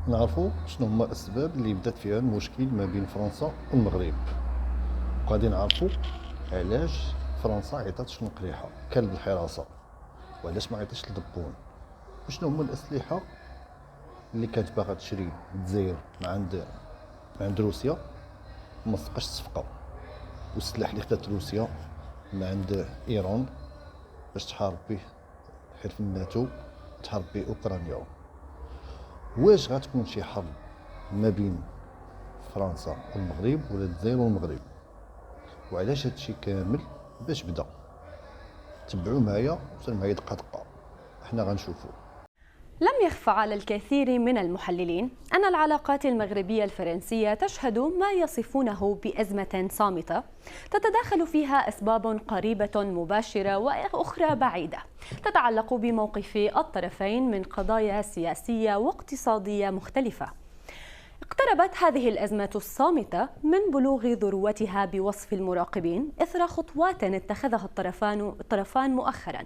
نعرفوا شنو هما الاسباب اللي بدات فيها المشكل ما بين فرنسا والمغرب، وغادي نعرفوا علاش فرنسا عيطات شنو قريحه كلب الحراسه، وعلاش ما عيطاش لدبون، وشنو هما الاسلحه اللي كانت باغا تشري الجزائر من عند روسيا وما صدقاش الصفقه، والسلاح اللي خدات روسيا من عند ايران باش تحارب به حلف الناتو، تحارب به اوكرانيا. واش غتكون شي حرب ما بين فرنسا والمغرب ولا الجزائر والمغرب؟ وعلاش هادشي كامل؟ باش بدا تبعوا معايا وصل معايا دقه دقه، احنا غنشوفوا. لم يخفى على الكثير من المحللين أن العلاقات المغربية الفرنسية تشهد ما يصفونه بأزمة صامتة تتداخل فيها أسباب قريبة مباشرة وأخرى بعيدة تتعلق بموقف الطرفين من قضايا سياسية واقتصادية مختلفة. اقتربت هذه الأزمة الصامتة من بلوغ ذروتها بوصف المراقبين إثر خطوات اتخذها الطرفان مؤخرا.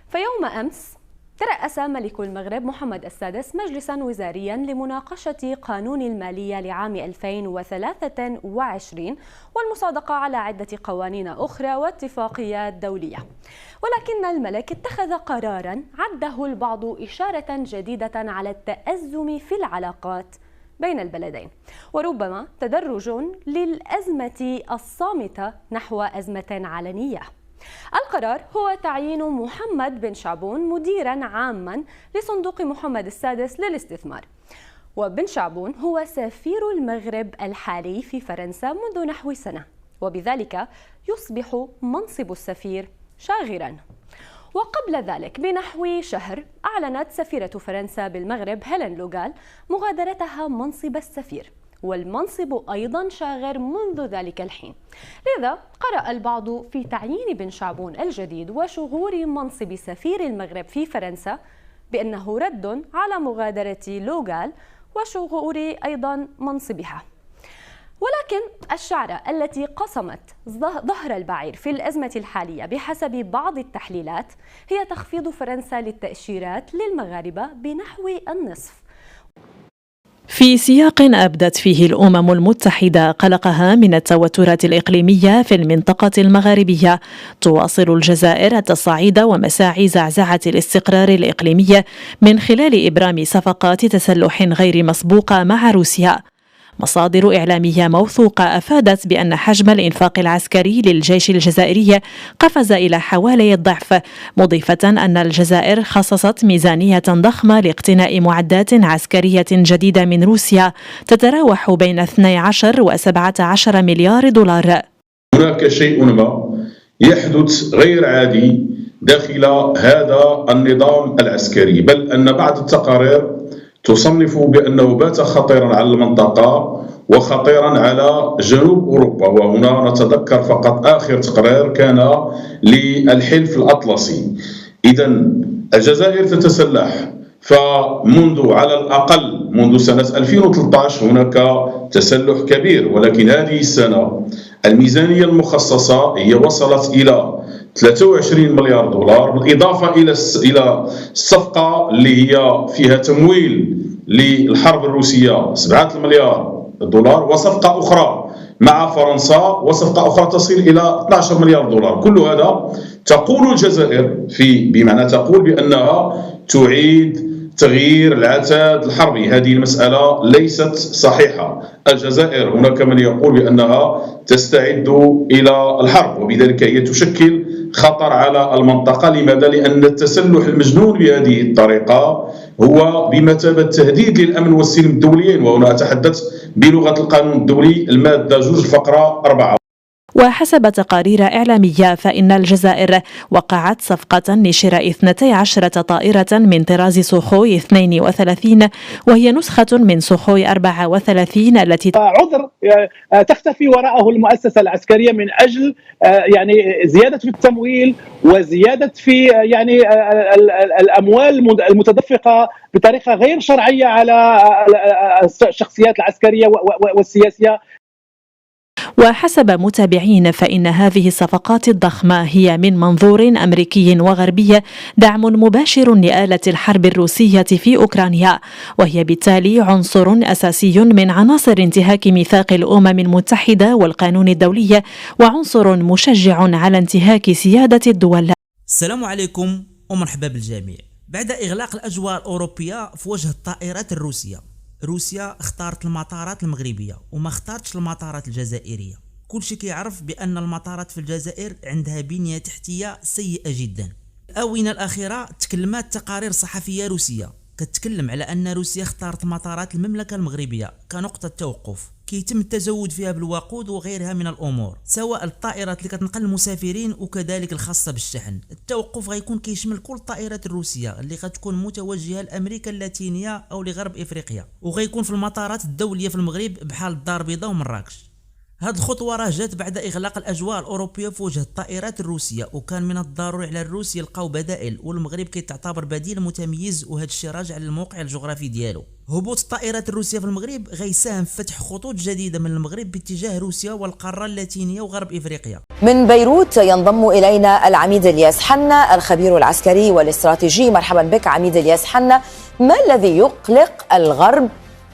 فيوم أمس ترأس ملك المغرب محمد السادس مجلسا وزاريا لمناقشة قانون المالية لعام 2023 والمصادقة على عدة قوانين أخرى واتفاقيات دولية. ولكن الملك اتخذ قرارا عده البعض إشارة جديدة على التأزم في العلاقات بين البلدين، وربما تدرج للأزمة الصامتة نحو أزمة علنية. القرار هو تعيين محمد بن شعبون مديراً عاماً لصندوق محمد السادس للاستثمار، وبن شعبون هو سفير المغرب الحالي في فرنسا منذ نحو سنة، وبذلك يصبح منصب السفير شاغراً. وقبل ذلك بنحو شهر أعلنت سفيرة فرنسا بالمغرب هيلين لوغال مغادرتها منصب السفير، والمنصب أيضا شاغر منذ ذلك الحين. لذا قرأ البعض في تعيين بن شعبون الجديد وشغور منصب سفير المغرب في فرنسا بأنه رد على مغادرة لوغال وشغور أيضا منصبها. ولكن الشعرة التي قصمت ظهر البعير في الأزمة الحالية بحسب بعض التحليلات هي تخفيض فرنسا للتأشيرات للمغاربة بنحو النصف. في سياق أبدت فيه الأمم المتحدة قلقها من التوترات الإقليمية في المنطقة المغاربية، تواصل الجزائر التصعيد ومساعي زعزعة الاستقرار الإقليمي من خلال إبرام صفقات تسلح غير مسبوقة مع روسيا. مصادر إعلامية موثوقة أفادت بأن حجم الإنفاق العسكري للجيش الجزائري قفز إلى حوالي الضعف، مضيفة أن الجزائر خصصت ميزانية ضخمة لاقتناء معدات عسكرية جديدة من روسيا تتراوح بين 12 و 17 مليار دولار. هناك شيء ما يحدث غير عادي داخل هذا النظام العسكري، بل أن بعض التقارير تصنف بأنه بات خطيرا على المنطقة وخطيرا على جنوب أوروبا. وهنا نتذكر فقط آخر تقرير كان للحلف الأطلسي. إذن الجزائر تتسلح، فمنذ على الأقل منذ سنة 2013 هناك تسلح كبير، ولكن هذه السنة الميزانية المخصصة هي وصلت إلى 23 مليار دولار، بالإضافة إلى الصفقة اللي هي فيها تمويل للحرب الروسية 7 مليار دولار، وصفقة أخرى مع فرنسا، وصفقة أخرى تصل إلى 12 مليار دولار. كل هذا تقول الجزائر بمعنى تقول بأنها تعيد تغيير العتاد الحربي. هذه المسألة ليست صحيحة. الجزائر هناك من يقول بأنها تستعد إلى الحرب، وبذلك هي تشكل خطر على المنطقة. لماذا؟ لأن التسلح المجنون بهذه الطريقة هو بمثابة تهديد للأمن والسلم الدوليين، وهنا أتحدث بلغة القانون الدولي المادة 2 الفقرة 4. وحسب تقارير إعلامية فإن الجزائر وقعت صفقة لشراء 12 طائرة من طراز سوخوي 32، وهي نسخة من سوخوي 34 التي عذر تختفي وراءه المؤسسة العسكرية من أجل يعني زيادة في التمويل وزيادة في يعني الأموال المتدفقة بطريقة غير شرعية على الشخصيات العسكرية والسياسية. وحسب متابعين فإن هذه الصفقات الضخمة هي من منظور أمريكي وغربي دعم مباشر لآلة الحرب الروسية في أوكرانيا، وهي بالتالي عنصر أساسي من عناصر انتهاك ميثاق الأمم المتحدة والقانون الدولي، وعنصر مشجع على انتهاك سيادة الدول. السلام عليكم ومرحبا بالجميع. بعد إغلاق الأجواء الأوروبية في وجه الطائرات الروسية، روسيا اختارت المطارات المغربية وما اختارتش المطارات الجزائرية. كل شيء كيعرف بأن المطارات في الجزائر عندها بنية تحتية سيئة جدا. الآونة الأخيرة تكلمات تقارير صحفية روسية كتكلم على أن روسيا اختارت مطارات المملكة المغربية كنقطة توقف كيتم التزود فيها بالوقود وغيرها من الأمور، سواء الطائرات اللي كتنقل المسافرين وكذلك الخاصة بالشحن. التوقف غيكون كيشمل كل الطائرات الروسية اللي غتكون متوجهة لأمريكا اللاتينية أو لغرب إفريقيا، وغيكون في المطارات الدولية في المغرب بحال الدار البيضاء ومراكش. هاد الخطوة راه جات بعد إغلاق الأجواء الأوروبية في وجه الطائرات الروسية، وكان من الضروري على الروس يلقاو بدائل، والمغرب كيتعتبر بديل متميز، وهذا الشيء راجع للموقع الجغرافي ديالو. هبوط الطائرات الروسية في المغرب غيساهم في فتح خطوط جديدة من المغرب باتجاه روسيا والقارة اللاتينية وغرب إفريقيا. من بيروت ينضم إلينا العميد الياس حنا الخبير العسكري والاستراتيجي. مرحبا بك عميد الياس حنا. ما الذي يقلق الغرب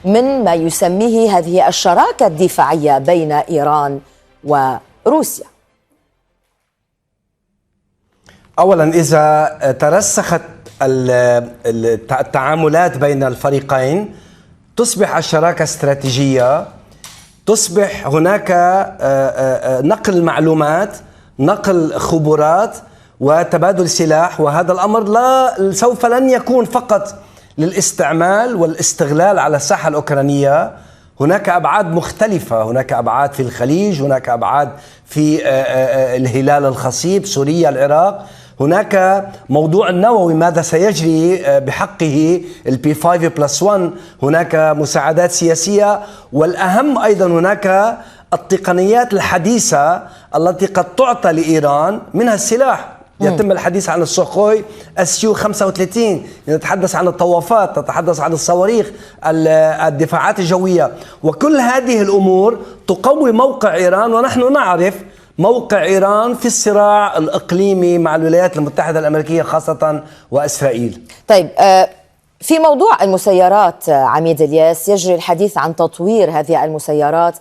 من ما يسميه هذه الشراكة الدفاعية بين إيران وروسيا؟ أولا، إذا ترسخت التعاملات بين الفريقين تصبح الشراكة استراتيجية، تصبح هناك نقل معلومات، نقل خبرات وتبادل سلاح، وهذا الأمر سوف لن يكون فقط للاستعمال والاستغلال على الساحة الأوكرانية. هناك أبعاد مختلفة، هناك أبعاد في الخليج، هناك أبعاد في الهلال الخصيب، سوريا، العراق، هناك موضوع النووي ماذا سيجري بحقه البي 5+1، هناك مساعدات سياسية، والأهم أيضا هناك التقنيات الحديثة التي قد تعطى لإيران منها السلاح. يتم الحديث عن السوخوي SU-35، نتحدث عن الطوافات، نتحدث عن الصواريخ، الدفاعات الجوية، وكل هذه الأمور تقوي موقع إيران. ونحن نعرف موقع إيران في الصراع الإقليمي مع الولايات المتحدة الأمريكية خاصة وإسرائيل. طيب، في موضوع المسيرات عميد الياس يجري الحديث عن تطوير هذه المسيرات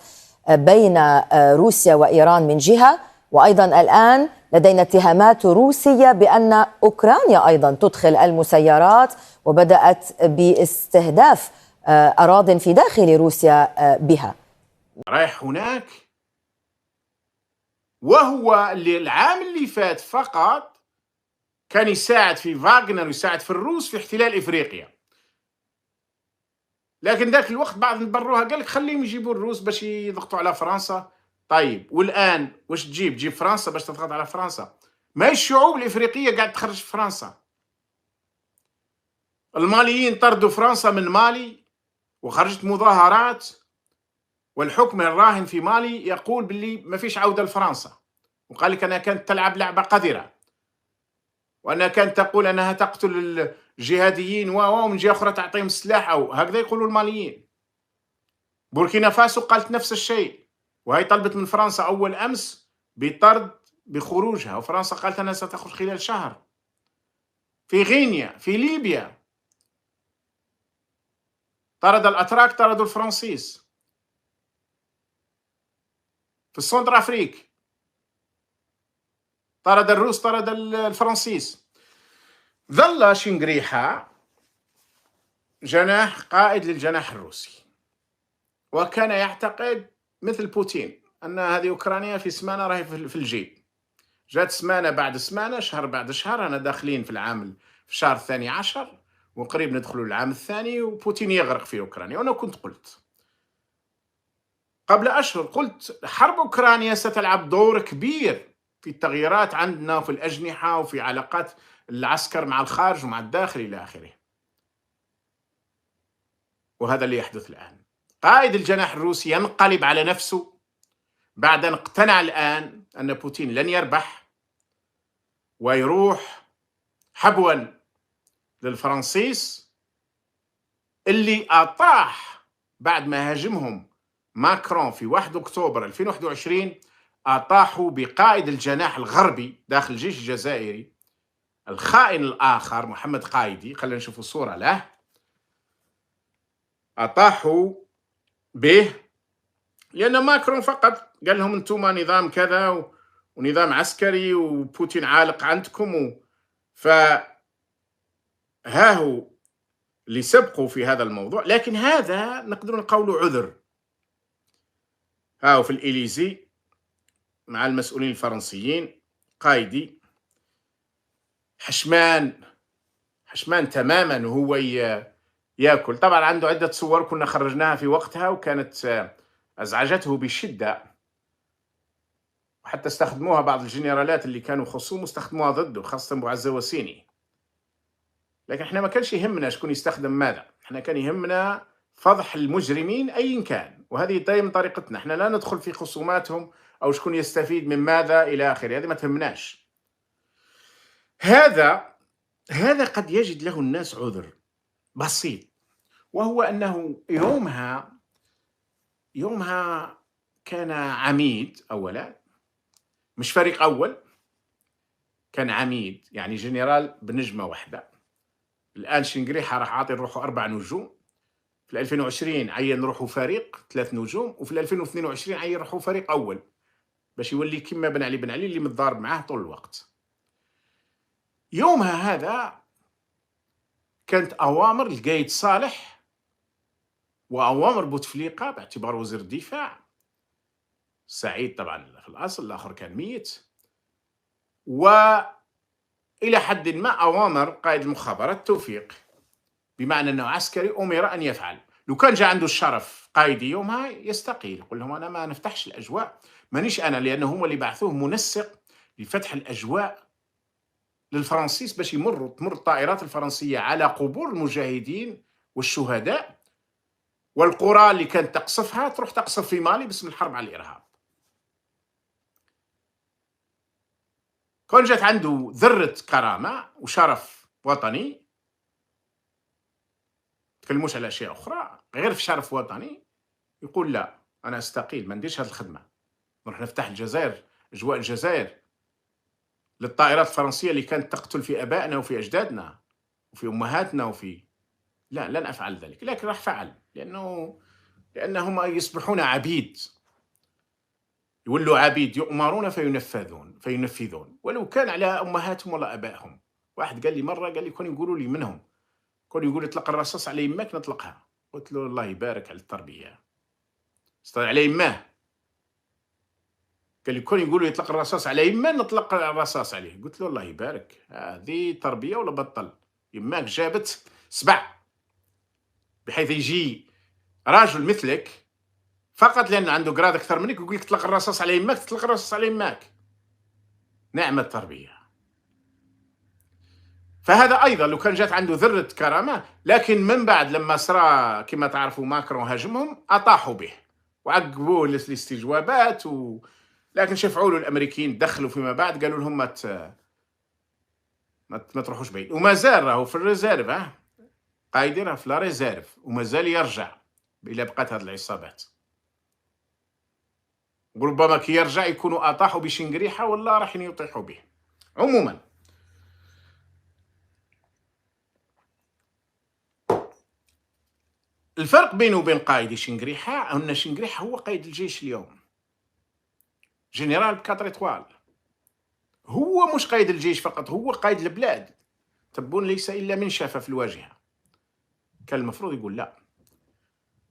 بين روسيا وإيران من جهة، وأيضا الآن لدينا اتهامات روسية بأن أوكرانيا أيضا تدخل المسيرات وبدأت باستهداف أراضٍ في داخل روسيا بها. رايح هناك، وهو اللي العام اللي فات فقط كان يساعد في فاغنر ويساعد في الروس في احتلال إفريقيا، لكن ذاك الوقت بعض نبروها قال لك خليهم يجيبوا الروس باش يضغطوا على فرنسا. طيب والآن واش تجيب فرنسا باش تضغط على فرنسا؟ ما الشعوب الإفريقية قاعد تخرج فرنسا. الماليين طردوا فرنسا من مالي وخرجت مظاهرات، والحكم الراهن في مالي يقول باللي ما فيش عودة لفرنسا، وقال لك أنها كانت تلعب لعبة قذرة، وأنها كانت تقول أنها تقتل الجهاديين ومن جهة أخرى تعطيهم السلاح، أو هكذا يقولوا الماليين. بوركينا فاسو قالت نفس الشيء، وهي طلبت من فرنسا أول أمس بطرد بخروجها، وفرنسا قالت أنها ستخرج خلال شهر. في غينيا، في ليبيا طرد الأتراك، طردوا الفرنسيس. في السنتر أفريك طرد الروس، طرد الفرنسيس. ظل شنقريحة جناح قائد للجناح الروسي، وكان يعتقد مثل بوتين أن هذه أوكرانيا في سمانة راهي في الجيب. جات سمانة بعد سمانة، شهر بعد شهر، أنا داخلين في العام في الشهر 12 وقريب ندخلوا العام الثاني وبوتين يغرق في أوكرانيا. وأنا كنت قلت قبل أشهر، قلت حرب أوكرانيا ستلعب دور كبير في التغييرات عندنا في الأجنحة وفي علاقات العسكر مع الخارج ومع الداخل إلى آخره. وهذا اللي يحدث الآن. قائد الجناح الروسي ينقلب على نفسه بعد أن اقتنع الآن أن بوتين لن يربح، ويروح حبوا للفرنسيس اللي أطاح بعد ما هاجمهم ماكرون في 1 أكتوبر 2021 أطاحوا بقائد الجناح الغربي داخل الجيش الجزائري الخائن الآخر محمد قايدي. خلينا نشوف الصورة له. أطاحوا به لأن ماكرون فقط قال لهم أنتم نظام كذا ونظام عسكري وبوتين عالق عندكم فها هو اللي سبقوا في هذا الموضوع. لكن هذا نقدر نقوله عذر. هاو في الإليزي مع المسؤولين الفرنسيين قايدي حشمان تماما وهو ياكل. طبعا عنده عدة صور كنا خرجناها في وقتها وكانت أزعجته بشدة، وحتى استخدموها بعض الجنرالات اللي كانوا خصوم استخدموها ضده، خاصة أبو عزة وسيني. لكن احنا ما كانش يهمنا شكون يستخدم ماذا، احنا كان يهمنا فضح المجرمين أي كان، وهذه دائما طريقتنا. احنا لا ندخل في خصوماتهم أو شكون يستفيد من ماذا إلى آخره، هذه ما تهمناش. هذا قد يجد له الناس عذر بسيط، وهو أنه يومها كان عميد أولا، مش فريق أول، كان عميد يعني جنرال بنجمة واحدة. الآن شنقريحة راح عاطي روحه 4 نجوم، في 2020 عين روحه فريق 3 نجوم، وفي 2022 عين روحه فريق أول باش يولي كما بن علي اللي متضارب معاه طول الوقت. يومها هذا كانت أوامر القايد صالح وأوامر بوتفليقة باعتباره وزير الدفاع، سعيد طبعا في الأصل الآخر كان ميت، وإلى حد ما أوامر قائد المخابرات توفيق، بمعنى أنه عسكري أمر أن يفعل. لو كان جاء عنده الشرف قائدي يومها يستقيل، يقول لهم أنا ما نفتحش الأجواء، مانيش أنا، لأنه هم اللي بعثوه منسق لفتح الأجواء للفرنسيس باش تمر الطائرات الفرنسية على قبور المجاهدين والشهداء، والقرى اللي كانت تقصفها تروح تقصف في مالي باسم الحرب على الإرهاب. كون جات عنده ذرة كرامة وشرف وطني، تكلموش على أشياء أخرى غير في شرف وطني، يقول لا أنا أستقيل، ما نديرش هذه الخدمة، نروح نفتح الجزائر، أجواء الجزائر للطائرات الفرنسية اللي كانت تقتل في أبائنا وفي أجدادنا وفي أمهاتنا لا، لن أفعل ذلك. لكن راح فعل لأنهم يصبحون عبيد، يولوا عبيد يؤمرون فينفذون ولو كان على أمهاتهم ولا أبائهم. واحد قال لي مرة، كانوا يقولوا لي منهم، كانوا يقول اطلق الرصاص على يماك نطلقها. قلت له الله يبارك على التربية، استطيع على يماه. قال لي كانوا يقولوا يطلق الرصاص على يماه نطلق الرصاص عليه. قلت له الله يبارك، هذه تربية ولا بطل؟ يماك جابت 7 بحيث يجي راجل مثلك فقط لأنه عنده قراد أكثر منك يقول لك تطلق الرصاص على يماك، تطلق الرصاص على يماك. نعم التربية. فهذا أيضا لو كان جات عنده ذرة كرامة، لكن من بعد لما صرا كما تعرفوا ماكرون هاجمهم أطاحوا به وعقبوه الاستجوابات لكن شفعوا له الأمريكيين، دخلوا فيما بعد قالوا لهم ما تروحوش بعيد. وما زال راهو في الريزيرف، قايدين راه في لا ريزيرف وما زال يرجع إلى بقات هذه العصابات، وربما كي يرجع يكونوا أطاحوا بشنقريحة ولا راح يطيحوا به. عموما الفرق بينه وبين قائد شنقريحة أن شنقريحة هو قائد الجيش اليوم، جنرال بكاتر إطوال، هو مش قائد الجيش فقط، هو قائد البلاد. تبون ليس إلا من شاف في الواجهة. كان المفروض يقول لا،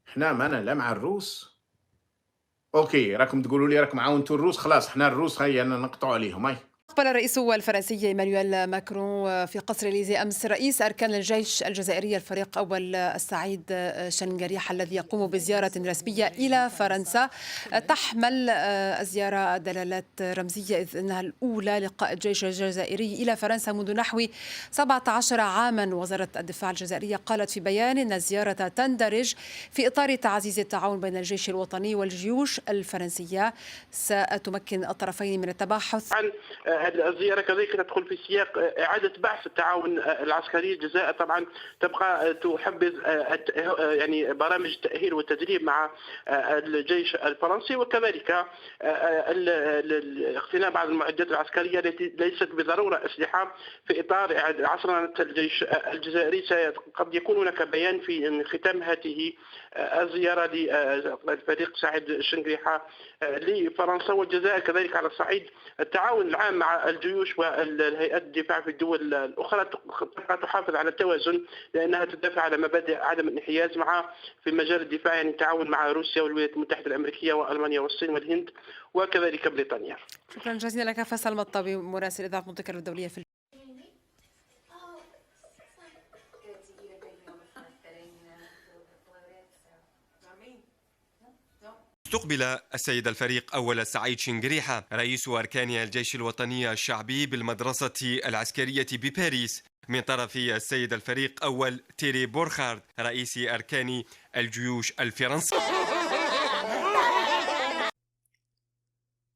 احنا معنا لا مع الروس، اوكي راكم تقولوا لي راكم عاونتوا الروس، خلاص احنا الروس هيا نقطعوا عليهم. أقبل الرئيس الفرنسي إيمانويل ماكرون في قصر الإليزي أمس رئيس أركان الجيش الجزائري الفريق أول السعيد شنقريحة الذي يقوم بزيارة رسمية إلى فرنسا. تحمل الزيارة دلالات رمزية إذ أنها الأولى لقاء الجيش الجزائري إلى فرنسا منذ نحو 17 عاما. وزارة الدفاع الجزائرية قالت في بيان أن الزيارة تندرج في إطار تعزيز التعاون بين الجيش الوطني والجيوش الفرنسية، ستمكن الطرفين من التباحث عن الزيارة كذلك تدخل في سياق إعادة بحث التعاون العسكري. الجزائر طبعا تبقى تحبذ يعني برامج التأهيل والتدريب مع الجيش الفرنسي، وكذلك اقتناء بعض المعدات العسكرية التي ليست بالضرورة أسلحة في إطار عصرنة الجيش الجزائري. قد يكون هناك بيان في ختام هذه الزيارة للفريق سعيد الشنقريحة لفرنسا والجزائر. كذلك على الصعيد التعاون العام مع الجيوش والهيئات الدفاع في الدول الأخرى تبقى تحافظ على التوازن، لأنها تدافع على مبادئ عدم الانحياز مع في مجال الدفاع، يعني التعاون مع روسيا والولايات المتحدة الأمريكية وألمانيا والصين والهند وكذلك بريطانيا. شكرا جزيلا لك فيصل مطابي مراسل إذاعة مونte كارلو الدولية في استقبل السيد الفريق أول سعيد شنقريحة رئيس أركان الجيش الوطني الشعبي بالمدرسة العسكرية بباريس من طرف السيد الفريق أول تيري بورخارد رئيس أركان الجيوش الفرنسية.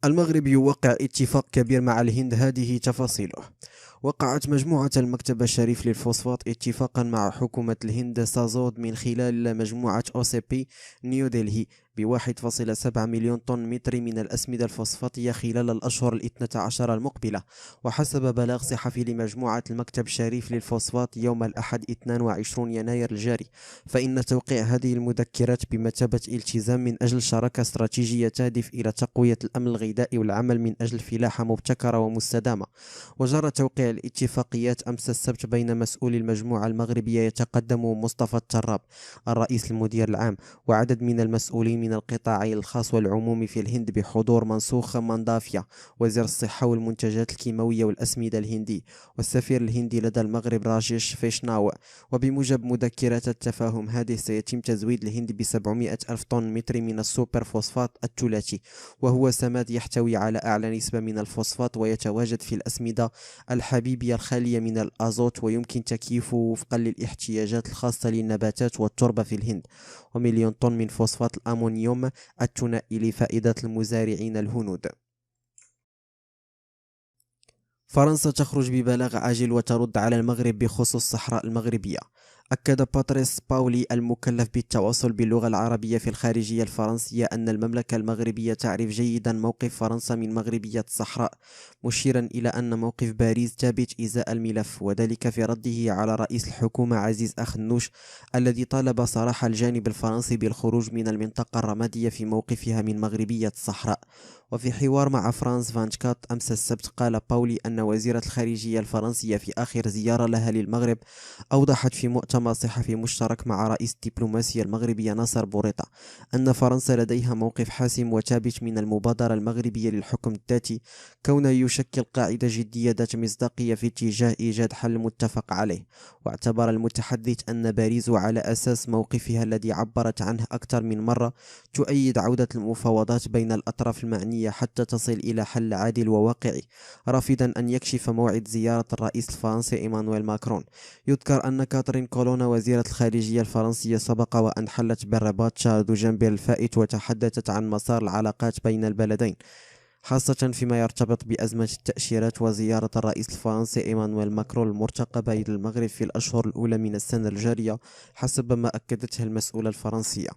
المغرب يوقع اتفاق كبير مع الهند، هذه تفاصيله. وقعت مجموعة المكتب الشريف للفوسفات اتفاقا مع حكومة الهند سازود من خلال مجموعة OCP نيو دلهي ب1.7 مليون طن متر من الأسمدة الفوسفاتية خلال الأشهر 12 المقبلة. وحسب بلاغ صحفي لمجموعة المكتب الشريف للفوسفات يوم الأحد 22 يناير الجاري، فإن توقيع هذه المذكرات بمثابة التزام من أجل شراكة استراتيجية تهدف إلى تقوية الأمن الغذائي والعمل من أجل فلاحة مبتكرة ومستدامة. وجرى توقيع الاتفاقيات أمس السبت بين مسؤولي المجموعة المغربية يتقدم مصطفى التراب الرئيس المدير العام وعدد من المسؤولين من القطاعين الخاص والعمومي في الهند بحضور منسوخ ماندافيا وزير الصحة والمنتجات الكيماوية والأسمدة الهندي والسفير الهندي لدى المغرب راجيش فيشناو. وبموجب مذكرات التفاهم هذه سيتم تزويد الهند ب700 ألف طن متر من السوبر فوسفات الثلاثي، وهو سماد يحتوي على أعلى نسبة من الفوسفات ويتواجد في الأسمدة الحبيبية الخالية من الأزوت ويمكن تكييفه وفقا للاحتياجات الخاصة للنباتات والتربة في الهند، ومليون طن من فوسفات الأمونيوم الثنائي لفائدة المزارعين الهنود. فرنسا تخرج ببلاغ عاجل وترد على المغرب بخصوص الصحراء المغربية. أكد باتريس باولي المكلف بالتواصل باللغة العربية في الخارجية الفرنسية أن المملكة المغربية تعرف جيدا موقف فرنسا من مغربية الصحراء، مشيرا إلى أن موقف باريس ثابت إزاء الملف، وذلك في رده على رئيس الحكومة عزيز أخنوش الذي طالب صراحة الجانب الفرنسي بالخروج من المنطقة الرمادية في موقفها من مغربية الصحراء. وفي حوار مع فرانس 24 أمس السبت قال باولي أن وزيرة الخارجية الفرنسية في آخر زيارة لها للمغرب أوضحت في مؤتمر صحفي مشترك مع رئيس الدبلوماسية المغربية ناصر بوريطة أن فرنسا لديها موقف حاسم وثابت من المبادرة المغربية للحكم الذاتي، كونه يشكل قاعدة جدية ذات مصداقية في اتجاه إيجاد حل متفق عليه. واعتبر المتحدث أن باريس على أساس موقفها الذي عبرت عنه أكثر من مرة تؤيد عودة المفاوضات بين الأطراف المعنية حتى تصل إلى حل عادل وواقعي، رافضا أن يكشف موعد زيارة الرئيس الفرنسي إيمانويل ماكرون. يذكر أن كاترين كولونا وزيرة الخارجية الفرنسية سبق وأن حلت بالرباط شهر دجنبر الفائت وتحدثت عن مسار العلاقات بين البلدين، خاصة فيما يرتبط بأزمة التأشيرات وزيارة الرئيس الفرنسي إيمانويل ماكرون المرتقبة إلى المغرب في الأشهر الأولى من السنة الجارية حسب ما أكدته المسؤولة الفرنسية.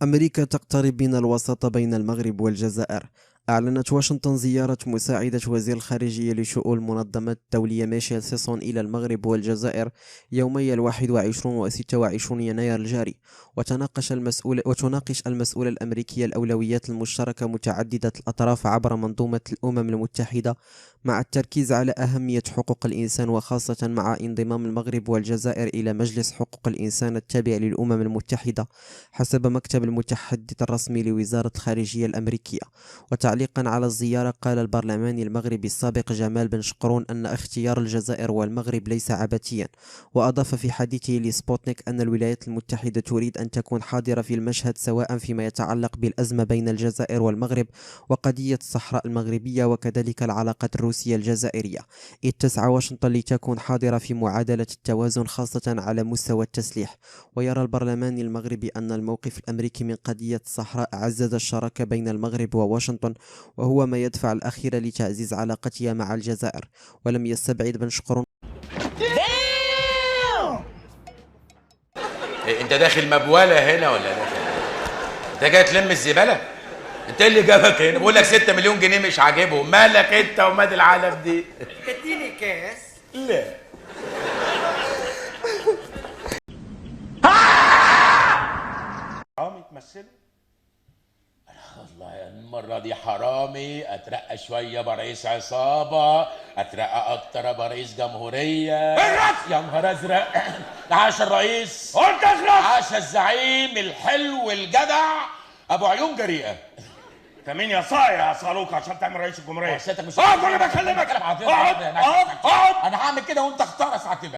أمريكا تقترب من الوساطة بين المغرب والجزائر. أعلنت واشنطن زيارة مساعدة وزير الخارجية لشؤون المنظمة الدولية ميشيل سيسون إلى المغرب والجزائر يومي 21 و 26 يناير الجاري، وتناقش المسؤولة الأمريكية الأولويات المشتركة متعددة الأطراف عبر منظومة الأمم المتحدة، مع التركيز على أهمية حقوق الإنسان، وخاصة مع انضمام المغرب والجزائر إلى مجلس حقوق الإنسان التابع للأمم المتحدة حسب مكتب المتحدث الرسمي لوزارة الخارجية الأمريكية. وتعليقا على الزيارة قال البرلماني المغربي السابق جمال بن شقرون أن اختيار الجزائر والمغرب ليس عبثيا، وأضاف في حديثه لسبوتنيك أن الولايات المتحدة تريد أن تكون حاضرة في المشهد سواء فيما يتعلق بالأزمة بين الجزائر والمغرب وقضية الصحراء المغربية وكذلك العلاقات الروسية الجزائرية، إذ تسعى واشنطن لتكون حاضرة في معادلة التوازن خاصة على مستوى التسليح. ويرى البرلمان المغربي أن الموقف الأمريكي من قضية الصحراء عزز الشراكة بين المغرب وواشنطن وهو ما يدفع الأخير لتعزيز علاقتها مع الجزائر. ولم يستبعد بن شقرون. انت داخل مبوله هنا ولا داخل؟ انت جاي تلم الزباله؟ انت اللي جابك هنا؟ بقول لك 6 مليون جنيه مش عاجبهم، مالك انت ومال العالم دي؟ تديني كاس؟ لا حرامي تمثل؟ والله المرة دي حرامي، اترقى شوية برئيس عصابة، اترقى اكتر برئيس جمهورية. يا نهار ازرق. عاش الرئيس، قلت ازرق. عاش الزعيم الحلو الجدع ابو عيون جريئة. انت مين يا صايع يا صاروخ عشان تعمل رئيس الجمهورية؟ سيادتك مش اقعد وانا بكلمك. انا هعمل كده وانت اختار ساعتها.